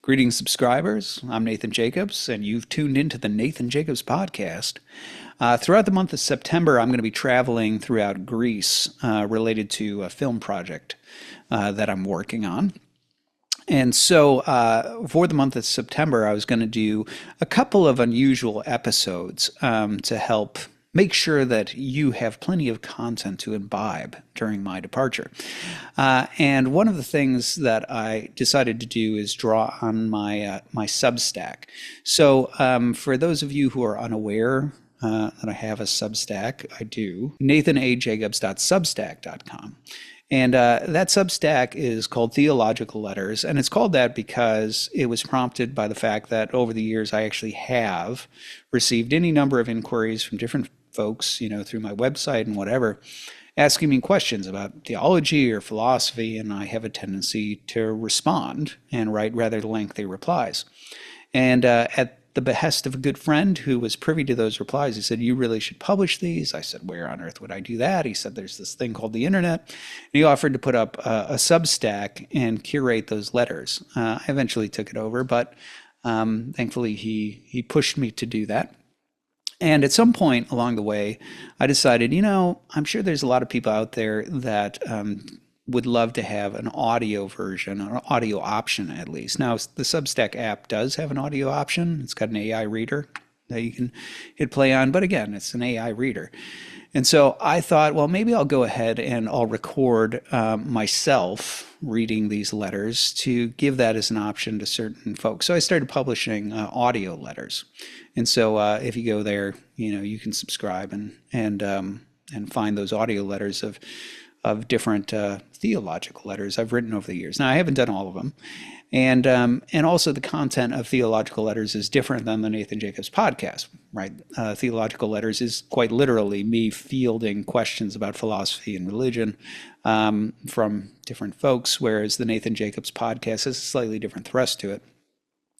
Greetings, subscribers. I'm Nathan Jacobs, and you've tuned into the Nathan Jacobs podcast. Throughout the month of September, I'm going to be traveling throughout Greece related to a film project that I'm working on. And so for the month of September, I was going to do a couple of unusual episodes to help make sure that you have plenty of content to imbibe during my departure. And one of the things that I decided to do is draw on my Substack. So for those of you who are unaware that I have a Substack, I do, nathanajacobs.substack.com. And that Substack is called Theological Letters, and it's called that because it was prompted by the fact that over the years I actually have received any number of inquiries from different folks, through my website and whatever, asking me questions about theology or philosophy, and I have a tendency to respond and write rather lengthy replies. And at the behest of a good friend who was privy to those replies, he said, "You really should publish these." I said, "Where on earth would I do that?" He said, "There's this thing called the internet." And he offered to put up a Substack and curate those letters. I eventually took it over, but thankfully he pushed me to do that. And at some point along the way, I decided, I'm sure there's a lot of people out there that would love to have an audio version, or an audio option at least. Now, the Substack app does have an audio option. It's got an AI reader that you can hit play on, but again, it's an AI reader. And so I thought, well, maybe I'll go ahead and I'll record myself reading these letters to give that as an option to certain folks. So I started publishing audio letters. And so if you go there, you can subscribe and find those audio letters of different theological letters I've written over the years. Now, I haven't done all of them. And also the content of Theological Letters is different than the Nathan Jacobs podcast, right? Theological Letters is quite literally me fielding questions about philosophy and religion from different folks, whereas the Nathan Jacobs podcast has a slightly different thrust to it.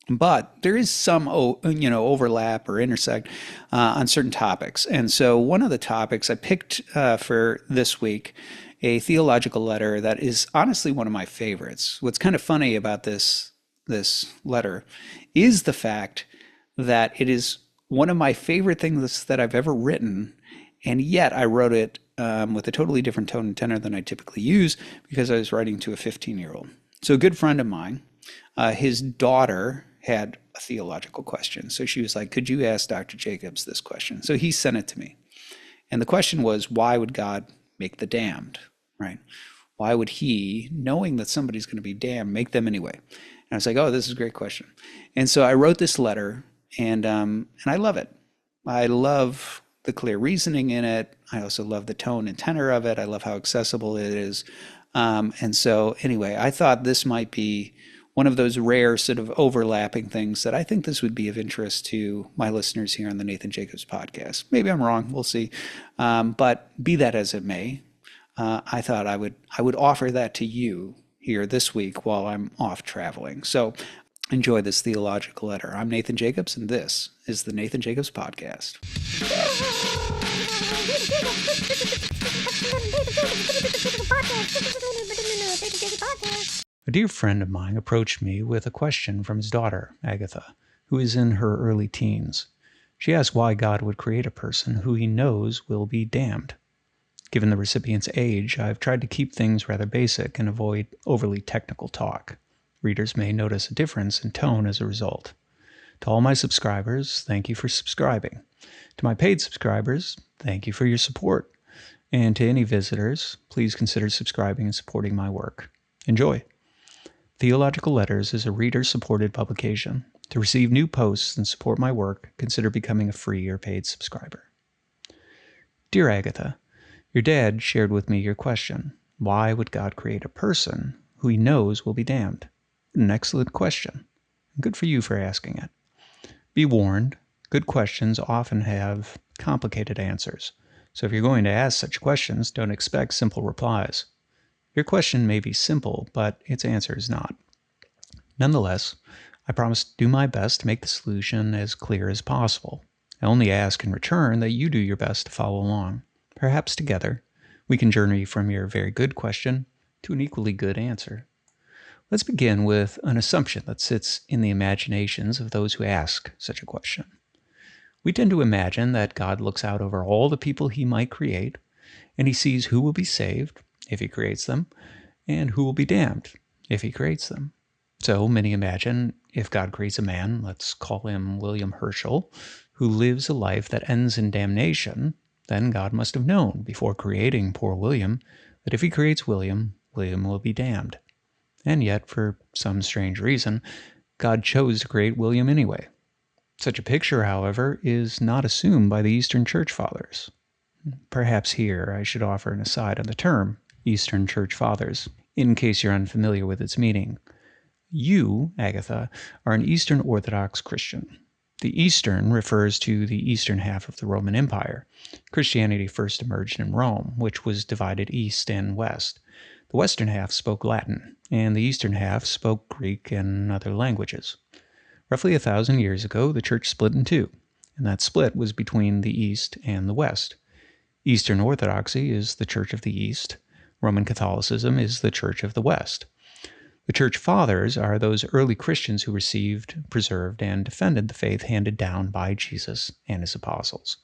But there is some, overlap or intersect on certain topics. And so one of the topics I picked for this week, a theological letter that is honestly one of my favorites. What's kind of funny about this letter is the fact that it is one of my favorite things that I've ever written, and yet I wrote it with a totally different tone and tenor than I typically use because I was writing to a 15-year-old. So a good friend of mine, his daughter had a theological question. So she was like, "Could you ask Dr. Jacobs this question?" So he sent it to me. And the question was, why would God make the damned, right? Why would he, knowing that somebody's going to be damned, make them anyway? And I was like, oh, this is a great question. And so I wrote this letter, and I love it. I love the clear reasoning in it. I also love the tone and tenor of it. I love how accessible it is. And so anyway, I thought this might be one of those rare sort of overlapping things that I think this would be of interest to my listeners here on the Nathan Jacobs podcast. Maybe I'm wrong. We'll see. But be that as it may, I thought I would offer that to you here this week while I'm off traveling. So enjoy this theological letter. I'm Nathan Jacobs, and this is the Nathan Jacobs podcast. A dear friend of mine approached me with a question from his daughter, Agatha, who is in her early teens. She asked why God would create a person who he knows will be damned. Given the recipient's age, I've tried to keep things rather basic and avoid overly technical talk. Readers may notice a difference in tone as a result. To all my subscribers, thank you for subscribing. To my paid subscribers, thank you for your support. And to any visitors, please consider subscribing and supporting my work. Enjoy. Theological Letters is a reader-supported publication. To receive new posts and support my work, consider becoming a free or paid subscriber. Dear Agatha, your dad shared with me your question. Why would God create a person who he knows will be damned? An excellent question. Good for you for asking it. Be warned, good questions often have complicated answers. So if you're going to ask such questions, don't expect simple replies. Your question may be simple, but its answer is not. Nonetheless, I promise to do my best to make the solution as clear as possible. I only ask in return that you do your best to follow along. Perhaps together, we can journey from your very good question to an equally good answer. Let's begin with an assumption that sits in the imaginations of those who ask such a question. We tend to imagine that God looks out over all the people he might create, and he sees who will be saved if he creates them, and who will be damned if he creates them. So many imagine if God creates a man, let's call him William Herschel, who lives a life that ends in damnation, then God must have known before creating poor William that if he creates William, William will be damned. And yet, for some strange reason, God chose to create William anyway. Such a picture, however, is not assumed by the Eastern Church Fathers. Perhaps here I should offer an aside on the term Eastern Church Fathers, in case you're unfamiliar with its meaning. You, Agatha, are an Eastern Orthodox Christian. The Eastern refers to the eastern half of the Roman Empire. Christianity first emerged in Rome, which was divided east and west. The western half spoke Latin, and the eastern half spoke Greek and other languages. Roughly 1,000 years ago, the church split in two, and that split was between the East and the West. Eastern Orthodoxy is the Church of the East. Roman Catholicism is the Church of the West. The Church Fathers are those early Christians who received, preserved, and defended the faith handed down by Jesus and his apostles.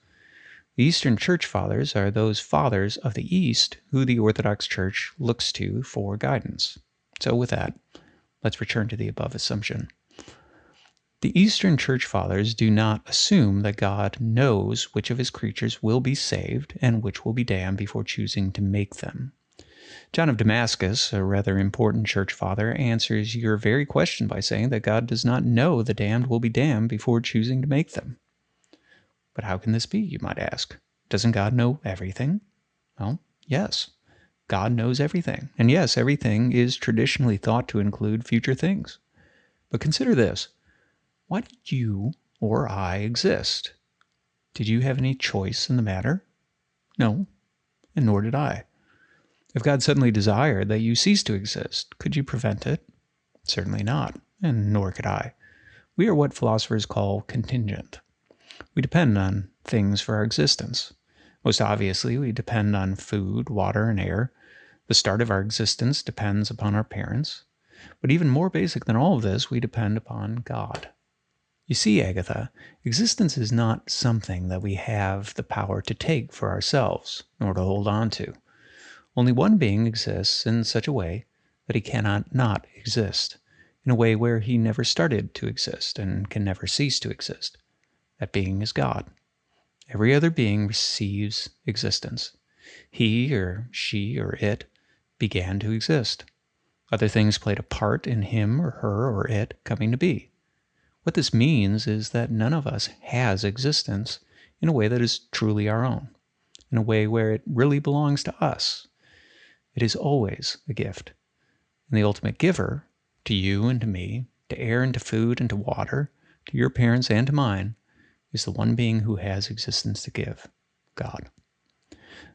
The Eastern Church Fathers are those fathers of the East who the Orthodox Church looks to for guidance. So with that, let's return to the above assumption. The Eastern Church Fathers do not assume that God knows which of his creatures will be saved and which will be damned before choosing to make them. John of Damascus, a rather important church father, answers your very question by saying that God does not know the damned will be damned before choosing to make them. But how can this be, you might ask? Doesn't God know everything? Well, yes. God knows everything. And yes, everything is traditionally thought to include future things. But consider this. Why did you or I exist? Did you have any choice in the matter? No, and nor did I. If God suddenly desired that you cease to exist, could you prevent it? Certainly not, and nor could I. We are what philosophers call contingent. We depend on things for our existence. Most obviously, we depend on food, water, and air. The start of our existence depends upon our parents. But even more basic than all of this, we depend upon God. You see, Agatha, existence is not something that we have the power to take for ourselves, nor to hold on to. Only one being exists in such a way that he cannot not exist, in a way where he never started to exist and can never cease to exist. That being is God. Every other being receives existence. He or she or it began to exist. Other things played a part in him or her or it coming to be. What this means is that none of us has existence in a way that is truly our own, in a way where it really belongs to us. It is always a gift. And the ultimate giver, to you and to me, to air and to food and to water, to your parents and to mine, is the one being who has existence to give, God.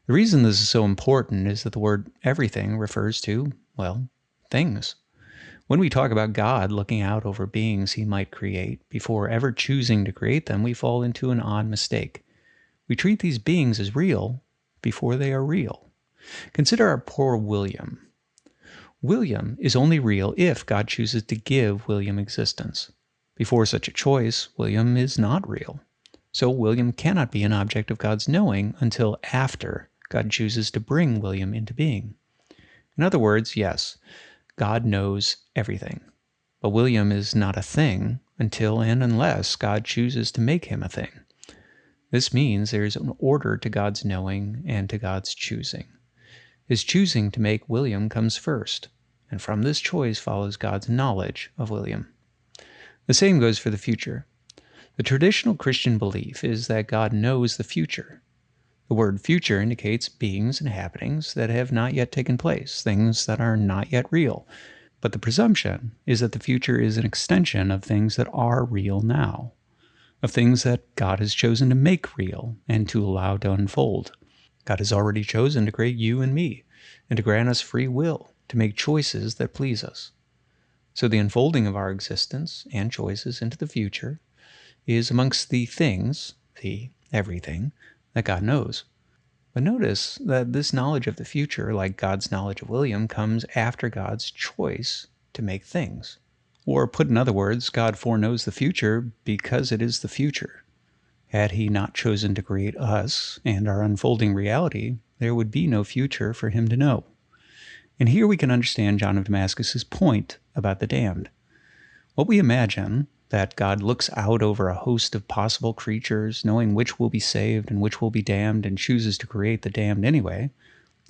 The reason this is so important is that the word everything refers to, well, things. When we talk about God looking out over beings he might create, before ever choosing to create them, we fall into an odd mistake. We treat these beings as real before they are real. Consider our poor William. William is only real if God chooses to give William existence. Before such a choice, William is not real. So William cannot be an object of God's knowing until after God chooses to bring William into being. In other words, yes, God knows everything. But William is not a thing until and unless God chooses to make him a thing. This means there is an order to God's knowing and to God's choosing. His choosing to make William comes first, and from this choice follows God's knowledge of William. The same goes for the future. The traditional Christian belief is that God knows the future. The word future indicates beings and happenings that have not yet taken place, things that are not yet real. But the presumption is that the future is an extension of things that are real now, of things that God has chosen to make real and to allow to unfold. God has already chosen to create you and me, and to grant us free will to make choices that please us. So the unfolding of our existence and choices into the future is amongst the things, the everything, that God knows. But notice that this knowledge of the future, like God's knowledge of William, comes after God's choice to make things. Or put in other words, God foreknows the future because it is the future. Had he not chosen to create us and our unfolding reality, there would be no future for him to know. And here we can understand John of Damascus's point about the damned. What we imagine, that God looks out over a host of possible creatures, knowing which will be saved and which will be damned, and chooses to create the damned anyway,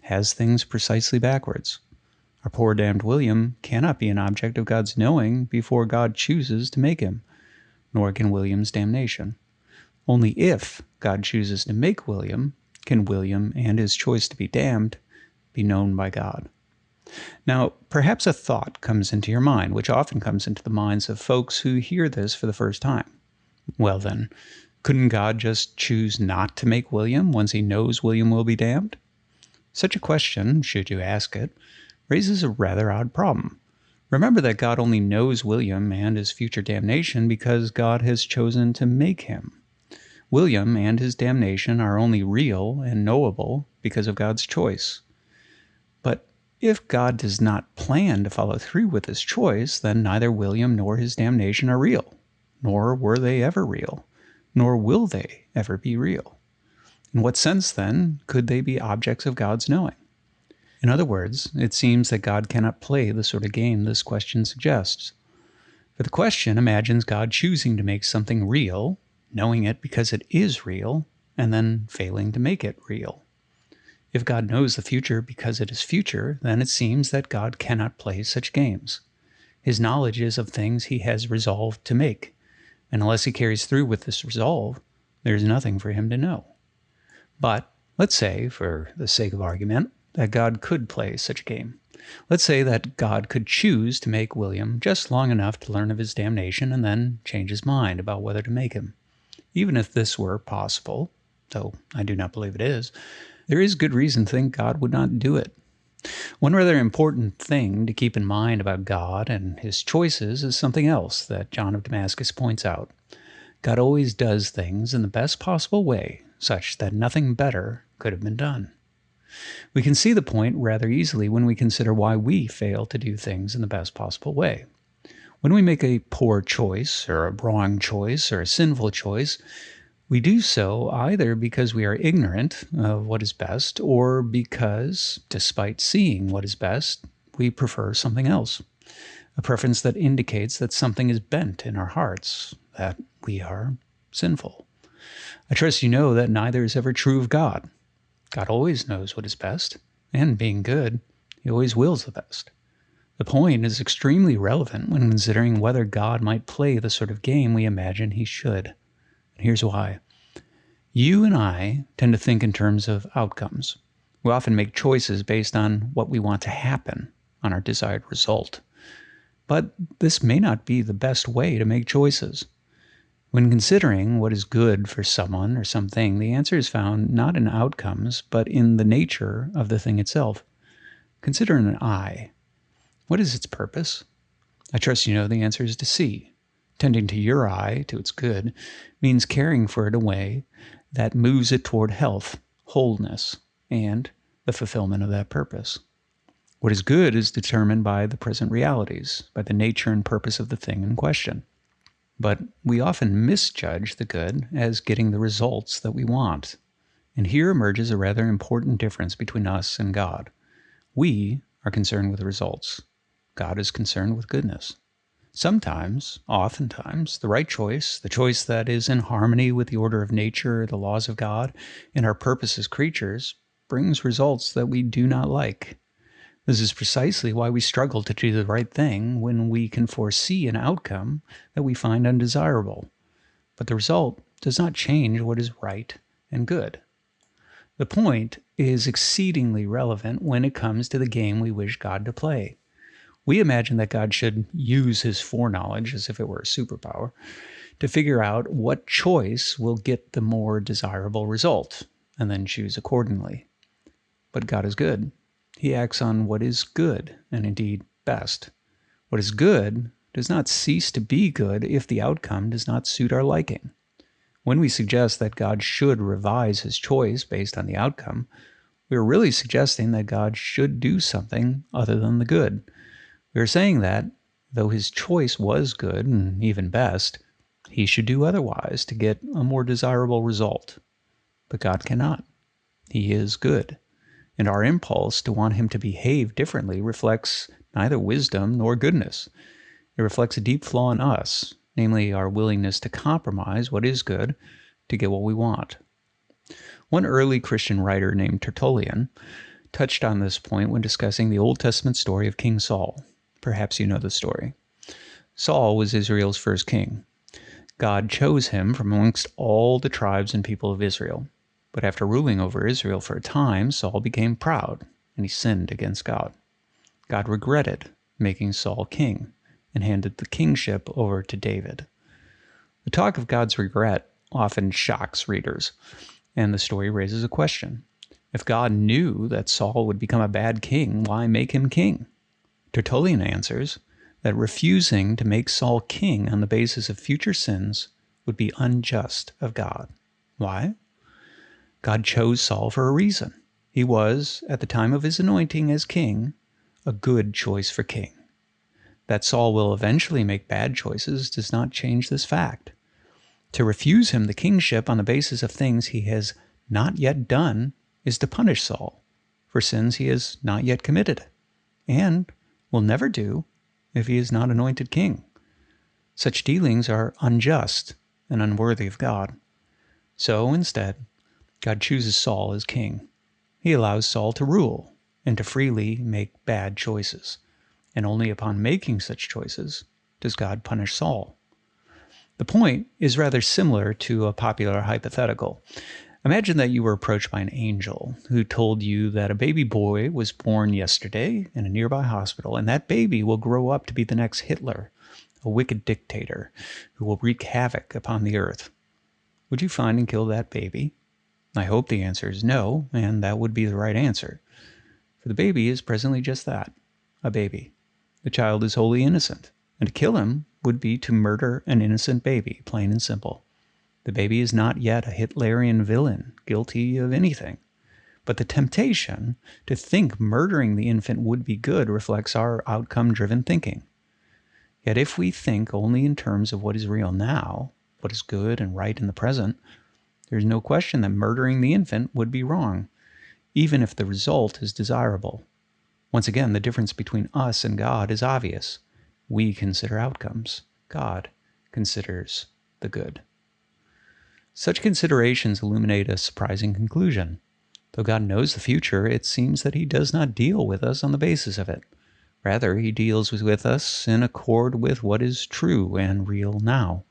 has things precisely backwards. Our poor damned William cannot be an object of God's knowing before God chooses to make him, nor can William's damnation. Only if God chooses to make William, can William and his choice to be damned be known by God. Now, perhaps a thought comes into your mind, which often comes into the minds of folks who hear this for the first time. Well then, couldn't God just choose not to make William once he knows William will be damned? Such a question, should you ask it, raises a rather odd problem. Remember that God only knows William and his future damnation because God has chosen to make him. William and his damnation are only real and knowable because of God's choice. But if God does not plan to follow through with his choice, then neither William nor his damnation are real, nor were they ever real, nor will they ever be real. In what sense, then, could they be objects of God's knowing? In other words, it seems that God cannot play the sort of game this question suggests. For the question imagines God choosing to make something real, knowing it because it is real, and then failing to make it real. If God knows the future because it is future, then it seems that God cannot play such games. His knowledge is of things he has resolved to make, and unless he carries through with this resolve, there is nothing for him to know. But let's say, for the sake of argument, that God could play such a game. Let's say that God could choose to make William just long enough to learn of his damnation and then change his mind about whether to make him. Even if this were possible, though I do not believe it is, there is good reason to think God would not do it. One rather important thing to keep in mind about God and his choices is something else that John of Damascus points out. God always does things in the best possible way, such that nothing better could have been done. We can see the point rather easily when we consider why we fail to do things in the best possible way. When we make a poor choice, or a wrong choice, or a sinful choice, we do so either because we are ignorant of what is best, or because, despite seeing what is best, we prefer something else. A preference that indicates that something is bent in our hearts, that we are sinful. I trust you know that neither is ever true of God. God always knows what is best, and being good, he always wills the best. The point is extremely relevant when considering whether God might play the sort of game we imagine he should. And here's why. You and I tend to think in terms of outcomes. We often make choices based on what we want to happen, on our desired result. But this may not be the best way to make choices. When considering what is good for someone or something, the answer is found not in outcomes, but in the nature of the thing itself. Consider an eye. What is its purpose? I trust you know the answer is to see. Tending to your eye, to its good, means caring for it in a way that moves it toward health, wholeness, and the fulfillment of that purpose. What is good is determined by the present realities, by the nature and purpose of the thing in question. But we often misjudge the good as getting the results that we want. And here emerges a rather important difference between us and God. We are concerned with results. God is concerned with goodness. Sometimes, oftentimes, the right choice, the choice that is in harmony with the order of nature, the laws of God, and our purpose as creatures, brings results that we do not like. This is precisely why we struggle to do the right thing when we can foresee an outcome that we find undesirable. But the result does not change what is right and good. The point is exceedingly relevant when it comes to the game we wish God to play. We imagine that God should use his foreknowledge, as if it were a superpower, to figure out what choice will get the more desirable result, and then choose accordingly. But God is good. He acts on what is good, and indeed best. What is good does not cease to be good if the outcome does not suit our liking. When we suggest that God should revise his choice based on the outcome, we are really suggesting that God should do something other than the good. We are saying that, though his choice was good and even best, he should do otherwise to get a more desirable result. But God cannot. He is good, and our impulse to want him to behave differently reflects neither wisdom nor goodness. It reflects a deep flaw in us, namely our willingness to compromise what is good to get what we want. One early Christian writer named Tertullian touched on this point when discussing the Old Testament story of King Saul. Perhaps you know the story. Saul was Israel's first king. God chose him from amongst all the tribes and people of Israel. But after ruling over Israel for a time, Saul became proud, and he sinned against God. God regretted making Saul king and handed the kingship over to David. The talk of God's regret often shocks readers, and the story raises a question. If God knew that Saul would become a bad king, why make him king? Tertullian answers that refusing to make Saul king on the basis of future sins would be unjust of God. Why? God chose Saul for a reason. He was, at the time of his anointing as king, a good choice for king. That Saul will eventually make bad choices does not change this fact. To refuse him the kingship on the basis of things he has not yet done is to punish Saul for sins he has not yet committed, and will never do if he is not anointed king. Such dealings are unjust and unworthy of God. So, instead, God chooses Saul as king. He allows Saul to rule and to freely make bad choices, and only upon making such choices does God punish Saul. The point is rather similar to a popular hypothetical. Imagine that you were approached by an angel who told you that a baby boy was born yesterday in a nearby hospital, and that baby will grow up to be the next Hitler, a wicked dictator who will wreak havoc upon the earth. Would you find and kill that baby? I hope the answer is no, and that would be the right answer. For the baby is presently just that, a baby. The child is wholly innocent, and to kill him would be to murder an innocent baby, plain and simple. The baby is not yet a Hitlerian villain, guilty of anything. But the temptation to think murdering the infant would be good reflects our outcome-driven thinking. Yet if we think only in terms of what is real now, what is good and right in the present, there is no question that murdering the infant would be wrong, even if the result is desirable. Once again, the difference between us and God is obvious. We consider outcomes. God considers the good. Such considerations illuminate a surprising conclusion. Though God knows the future, it seems that he does not deal with us on the basis of it. Rather, he deals with us in accord with what is true and real now.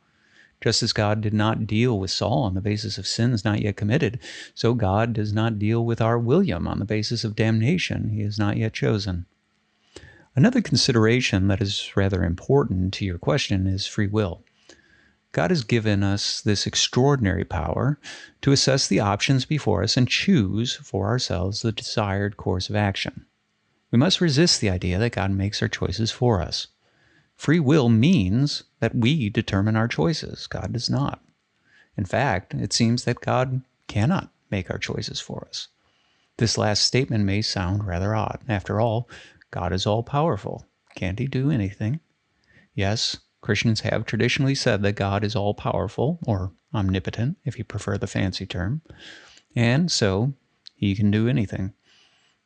Just as God did not deal with Saul on the basis of sins not yet committed, so God does not deal with our William on the basis of damnation he has not yet chosen. Another consideration that is rather important to your question is free will. God has given us this extraordinary power to assess the options before us and choose for ourselves the desired course of action. We must resist the idea that God makes our choices for us. Free will means that we determine our choices. God does not. In fact, it seems that God cannot make our choices for us. This last statement may sound rather odd. After all, God is all-powerful. Can't he do anything? Yes, Christians have traditionally said that God is all-powerful, or omnipotent, if you prefer the fancy term, and so he can do anything.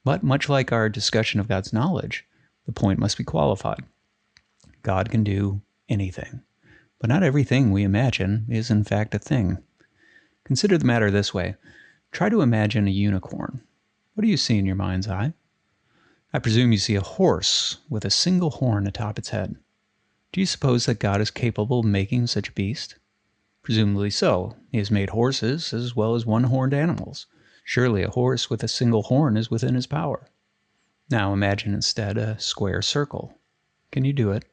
But much like our discussion of God's knowledge, the point must be qualified. God can do anything, but not everything we imagine is in fact a thing. Consider the matter this way. Try to imagine a unicorn. What do you see in your mind's eye? I presume you see a horse with a single horn atop its head. Do you suppose that God is capable of making such a beast? Presumably so. He has made horses as well as one-horned animals. Surely a horse with a single horn is within his power. Now imagine instead a square circle. Can you do it?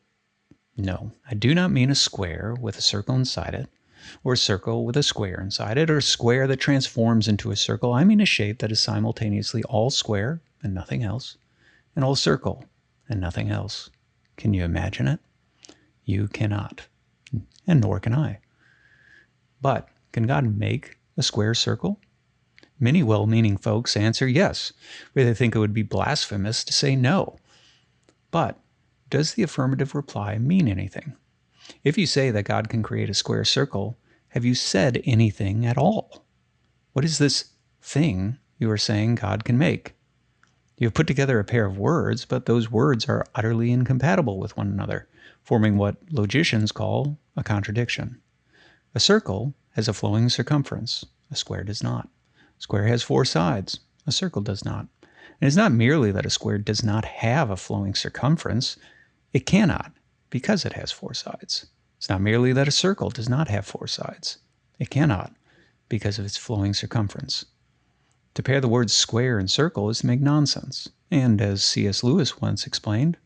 No, I do not mean a square with a circle inside it, or a circle with a square inside it, or a square that transforms into a circle. I mean a shape that is simultaneously all square and nothing else, and all circle and nothing else. Can you imagine it? You cannot, and nor can I. But can God make a square circle? Many well-meaning folks answer yes, but they think it would be blasphemous to say no. But does the affirmative reply mean anything? If you say that God can create a square circle, have you said anything at all? What is this thing you are saying God can make? You have put together a pair of words, but those words are utterly incompatible with one another, forming what logicians call a contradiction. A circle has a flowing circumference. A square does not. A square has 4 sides. A circle does not. And it's not merely that a square does not have a flowing circumference. It cannot, because it has 4 sides. It's not merely that a circle does not have 4 sides. It cannot, because of its flowing circumference. To pair the words square and circle is to make nonsense. And as C.S. Lewis once explained,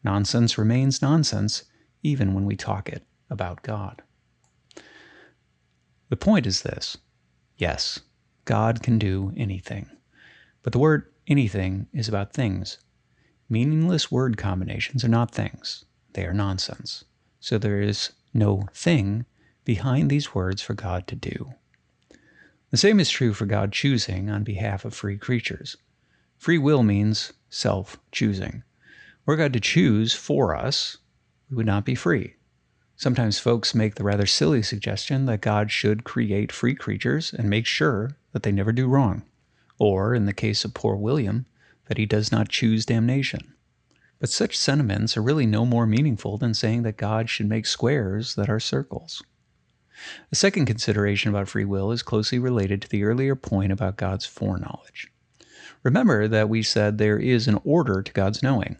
nonsense remains nonsense even when we talk it about God. The point is this. Yes, God can do anything. But the word anything is about things. Meaningless word combinations are not things. They are nonsense. So there is no thing behind these words for God to do. The same is true for God choosing on behalf of free creatures. Free will means self-choosing. Were God to choose for us, we would not be free. Sometimes folks make the rather silly suggestion that God should create free creatures and make sure that they never do wrong. Or, in the case of poor William, that he does not choose damnation. But such sentiments are really no more meaningful than saying that God should make squares that are circles. A second consideration about free will is closely related to the earlier point about God's foreknowledge. Remember that we said there is an order to God's knowing.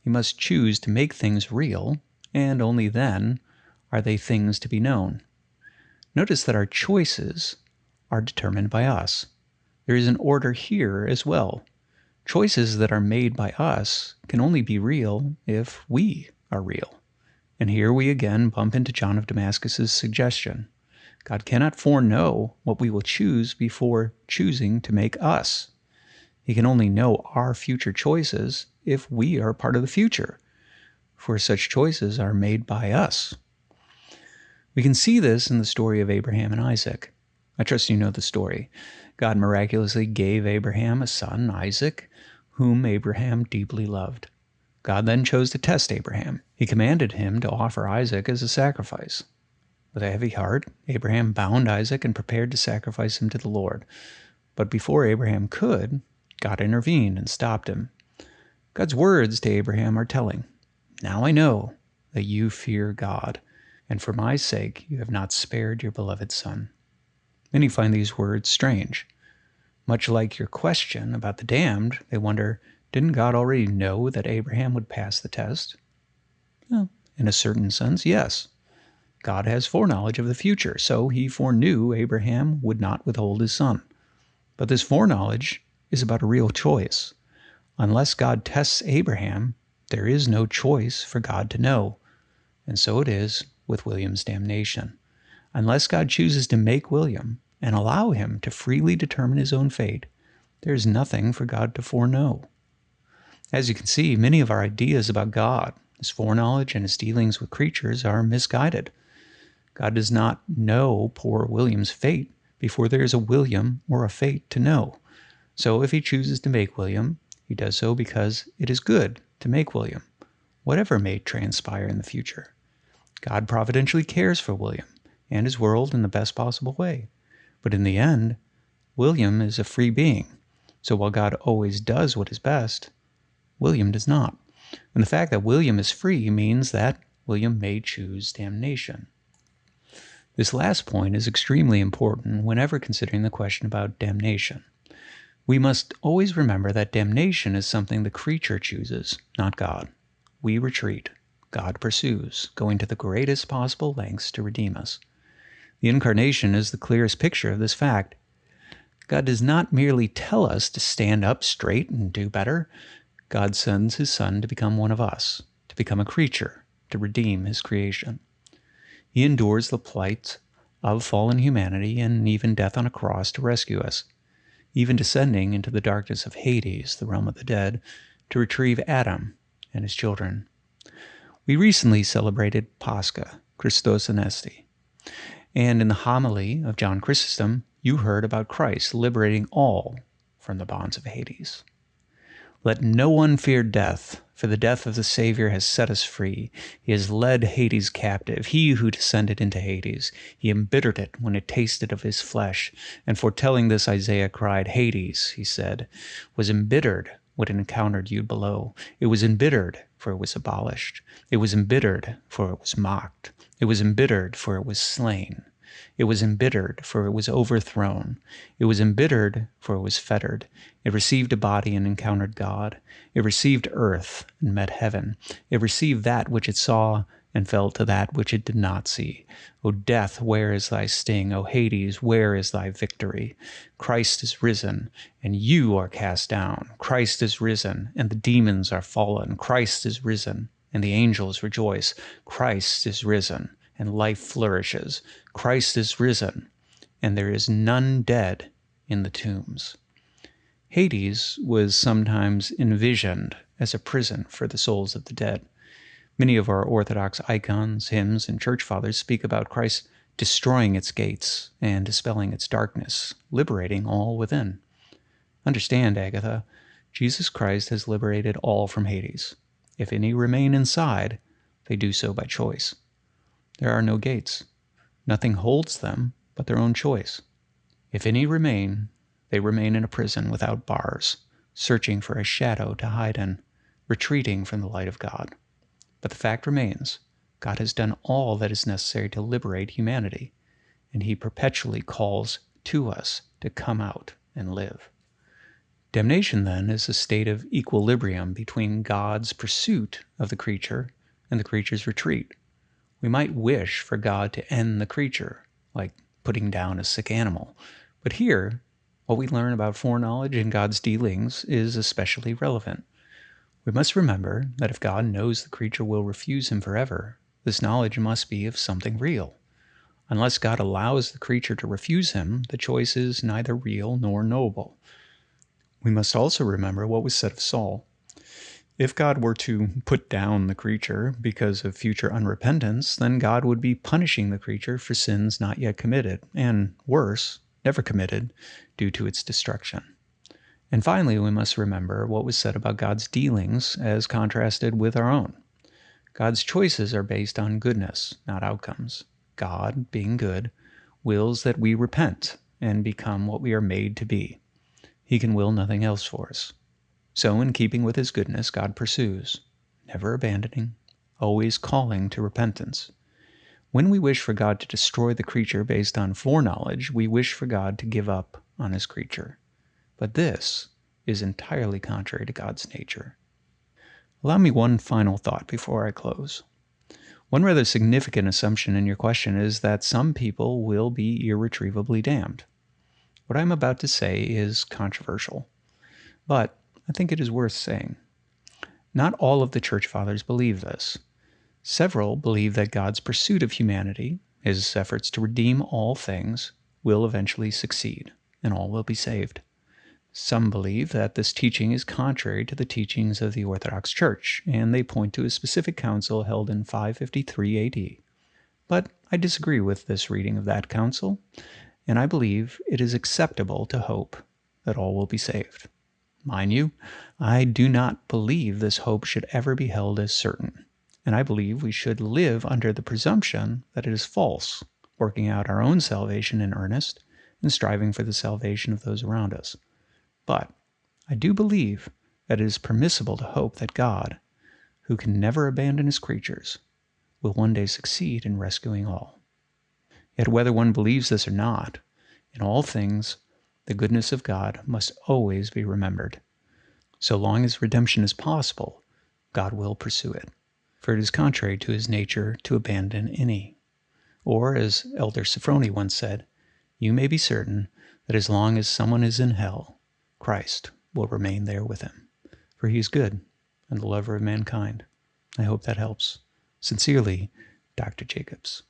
He must choose to make things real, and only then are they things to be known. Notice that our choices are determined by us. There is an order here as well. Choices that are made by us can only be real if we are real. And here we again bump into John of Damascus's suggestion. God cannot foreknow what we will choose before choosing to make us. He can only know our future choices if we are part of the future, for such choices are made by us. We can see this in the story of Abraham and Isaac. I trust you know the story. God miraculously gave Abraham a son, Isaac, whom Abraham deeply loved. God then chose to test Abraham. He commanded him to offer Isaac as a sacrifice. With a heavy heart, Abraham bound Isaac and prepared to sacrifice him to the Lord. But before Abraham could, God intervened and stopped him. God's words to Abraham are telling. Now I know that you fear God, and for my sake you have not spared your beloved son. Many find these words strange. Much like your question about the damned, they wonder, didn't God already know that Abraham would pass the test? Well, in a certain sense, yes. God has foreknowledge of the future, so he foreknew Abraham would not withhold his son. But this foreknowledge is about a real choice. Unless God tests Abraham, there is no choice for God to know. And so it is with William's damnation. Unless God chooses to make William and allow him to freely determine his own fate, there is nothing for God to foreknow. As you can see, many of our ideas about God, his foreknowledge, and his dealings with creatures are misguided. God does not know poor William's fate before there is a William or a fate to know. So if he chooses to make William, he does so because it is good to make William, whatever may transpire in the future. God providentially cares for William and his world in the best possible way. But in the end, William is a free being. So while God always does what is best, William does not. And the fact that William is free means that William may choose damnation. This last point is extremely important whenever considering the question about damnation. We must always remember that damnation is something the creature chooses, not God. We retreat. God pursues, going to the greatest possible lengths to redeem us. The Incarnation is the clearest picture of this fact. God does not merely tell us to stand up straight and do better. God sends his Son to become one of us, to become a creature, to redeem his creation. He endures the plight of fallen humanity and even death on a cross to rescue us, even descending into the darkness of Hades, the realm of the dead, to retrieve Adam and his children. We recently celebrated Pascha, Christos Anesti, and in the homily of John Chrysostom, you heard about Christ liberating all from the bonds of Hades. Let no one fear death, For the death of the Savior has set us free. He has led Hades captive, he who descended into Hades. He embittered it when it tasted of his flesh. And foretelling this, Isaiah cried, Hades, he said, was embittered when it encountered you below. It was embittered, for it was abolished. It was embittered, for it was mocked. It was embittered, for it was slain. It was embittered, for it was overthrown. It was embittered, for it was fettered. It received a body and encountered God. It received earth and met heaven. It received that which it saw and fell to that which it did not see. O death, where is thy sting? O Hades, where is thy victory? Christ is risen, and you are cast down. Christ is risen, and the demons are fallen. Christ is risen, and the angels rejoice. Christ is risen, and life flourishes. Christ is risen, and there is none dead in the tombs. Hades was sometimes envisioned as a prison for the souls of the dead. Many of our Orthodox icons, hymns, and church fathers speak about Christ destroying its gates and dispelling its darkness, liberating all within. Understand, Agatha, Jesus Christ has liberated all from Hades. If any remain inside, they do so by choice. There are no gates. Nothing holds them but their own choice. If any remain, they remain in a prison without bars, searching for a shadow to hide in, retreating from the light of God. But the fact remains, God has done all that is necessary to liberate humanity, and he perpetually calls to us to come out and live. Damnation, then, is a state of equilibrium between God's pursuit of the creature and the creature's retreat. We might wish for God to end the creature, like putting down a sick animal. But here, what we learn about foreknowledge and God's dealings is especially relevant. We must remember that if God knows the creature will refuse him forever, this knowledge must be of something real. Unless God allows the creature to refuse him, the choice is neither real nor knowable. We must also remember what was said of Saul. If God were to put down the creature because of future unrepentance, then God would be punishing the creature for sins not yet committed, and worse, never committed, due to its destruction. And finally, we must remember what was said about God's dealings as contrasted with our own. God's choices are based on goodness, not outcomes. God, being good, wills that we repent and become what we are made to be. He can will nothing else for us. So, in keeping with his goodness, God pursues, never abandoning, always calling to repentance. When we wish for God to destroy the creature based on foreknowledge, we wish for God to give up on his creature. But this is entirely contrary to God's nature. Allow me one final thought before I close. One rather significant assumption in your question is that some people will be irretrievably damned. What I'm about to say is controversial, but I think it is worth saying. Not all of the church fathers believe this. Several believe that God's pursuit of humanity, his efforts to redeem all things, will eventually succeed, and all will be saved. Some believe that this teaching is contrary to the teachings of the Orthodox Church, and they point to a specific council held in 553 AD. But I disagree with this reading of that council, and I believe it is acceptable to hope that all will be saved. Mind you, I do not believe this hope should ever be held as certain, and I believe we should live under the presumption that it is false, working out our own salvation in earnest and striving for the salvation of those around us. But I do believe that it is permissible to hope that God, who can never abandon his creatures, will one day succeed in rescuing all. Yet whether one believes this or not, in all things, the goodness of God must always be remembered. So long as redemption is possible, God will pursue it, for it is contrary to his nature to abandon any. Or, as Elder Sophrony once said, you may be certain that as long as someone is in hell, Christ will remain there with him, for he is good and the lover of mankind. I hope that helps. Sincerely, Dr. Jacobs.